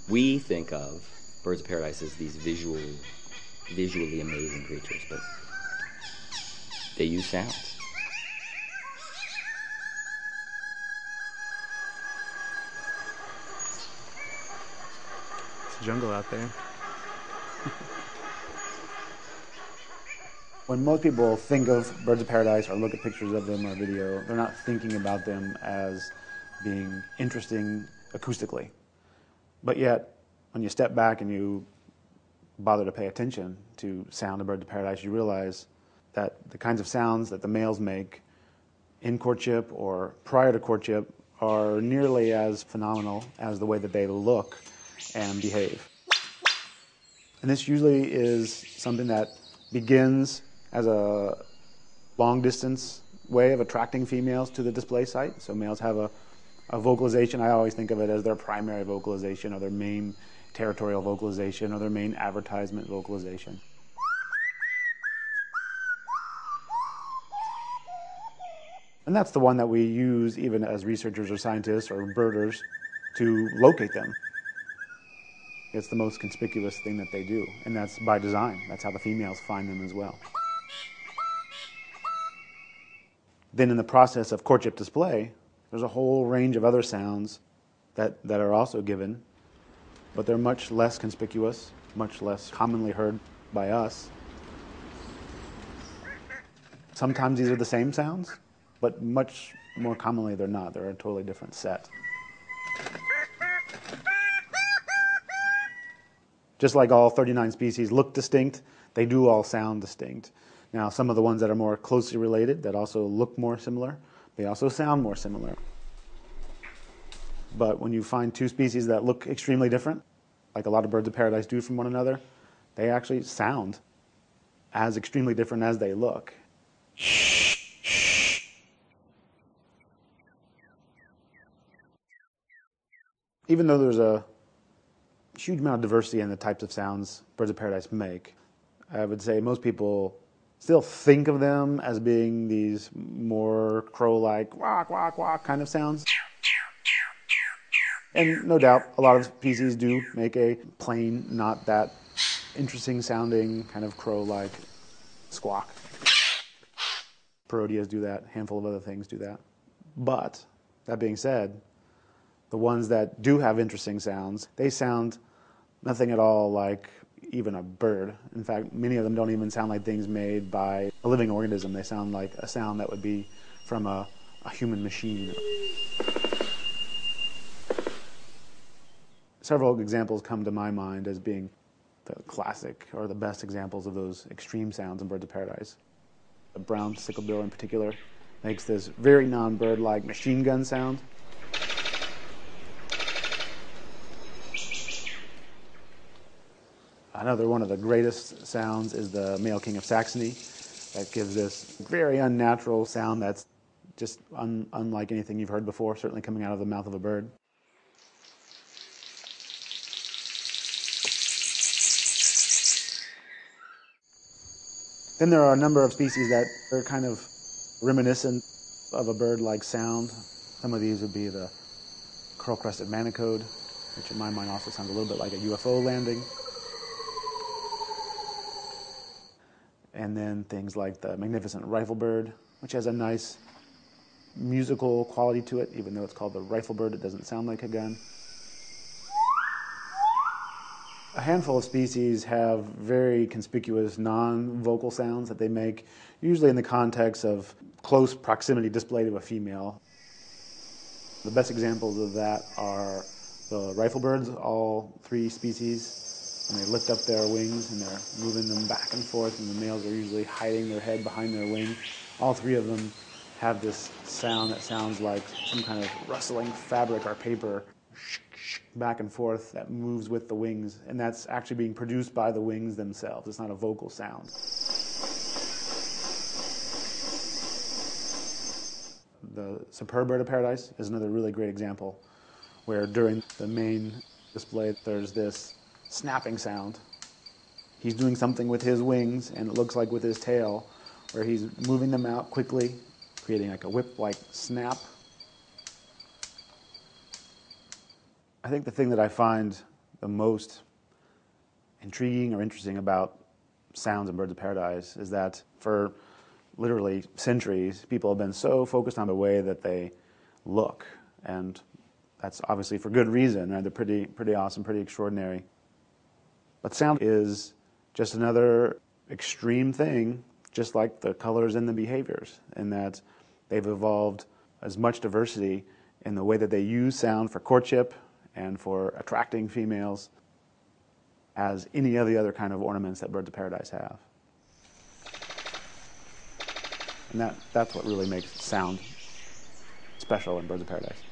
We think of birds of paradise as these visually amazing creatures, but they use sounds. It's a jungle out there. When most people think of birds of paradise or look at pictures of them or video, they're not thinking about them as being interesting acoustically. But yet, when you step back and you bother to pay attention to sound of birds of paradise, you realize that the kinds of sounds that the males make in courtship or prior to courtship are nearly as phenomenal as the way that they look and behave. And this usually is something that begins as a long-distance way of attracting females to the display site. So males have a vocalization. I always think of it as their primary vocalization or their main territorial vocalization or their main advertisement vocalization. And that's the one that we use even as researchers or scientists or birders to locate them. It's the most conspicuous thing that they do, and that's by design. That's how the females find them as well. Then in the process of courtship display, there's a whole range of other sounds that are also given, but they're much less conspicuous, much less commonly heard by us. Sometimes these are the same sounds, but much more commonly they're not. They're a totally different set. Just like all 39 species look distinct, they do all sound distinct. Now, some of the ones that are more closely related, that also look more similar, they also sound more similar. But when you find two species that look extremely different, like a lot of birds of paradise do from one another, they actually sound as extremely different as they look. Even though there's a huge amount of diversity in the types of sounds birds of paradise make, I would say most people still think of them as being these more crow-like, quack, quack, quack kind of sounds. And no doubt, a lot of species do make a plain, not that interesting sounding, kind of crow-like squawk. Parodias do that, a handful of other things do that. But, that being said, the ones that do have interesting sounds, they sound nothing at all like even a bird. In fact, many of them don't even sound like things made by a living organism. They sound like a sound that would be from a human machine. Several examples come to my mind as being the classic or the best examples of those extreme sounds in birds of paradise. The brown sicklebill in particular makes this very non-bird-like machine gun sound. Another one of the greatest sounds is the male king of Saxony. That gives this very unnatural sound that's just unlike anything you've heard before, certainly coming out of the mouth of a bird. Then there are a number of species that are kind of reminiscent of a bird-like sound. Some of these would be the curl-crested manicode, which in my mind also sounds a little bit like a UFO landing. And then things like the magnificent riflebird, which has a nice musical quality to it. Even though it's called the riflebird, it doesn't sound like a gun. A handful of species have very conspicuous non-vocal sounds that they make, usually in the context of close proximity display to a female. The best examples of that are the riflebirds, all three species. And they lift up their wings and they're moving them back and forth, and the males are usually hiding their head behind their wing. All three of them have this sound that sounds like some kind of rustling fabric or paper back and forth that moves with the wings, and that's actually being produced by the wings themselves. It's not a vocal sound. The superb bird of paradise is another really great example where during the main display there's this snapping sound. He's doing something with his wings, and it looks like with his tail, where he's moving them out quickly, creating like a whip-like snap. I think the thing that I find the most intriguing or interesting about sounds in Birds of Paradise is that for literally centuries, people have been so focused on the way that they look, and that's obviously for good reason, right? They're pretty awesome, pretty extraordinary. But sound is just another extreme thing, just like the colors and the behaviors, in that they've evolved as much diversity in the way that they use sound for courtship and for attracting females as any of the other kind of ornaments that Birds of Paradise have. And that's what really makes sound special in Birds of Paradise.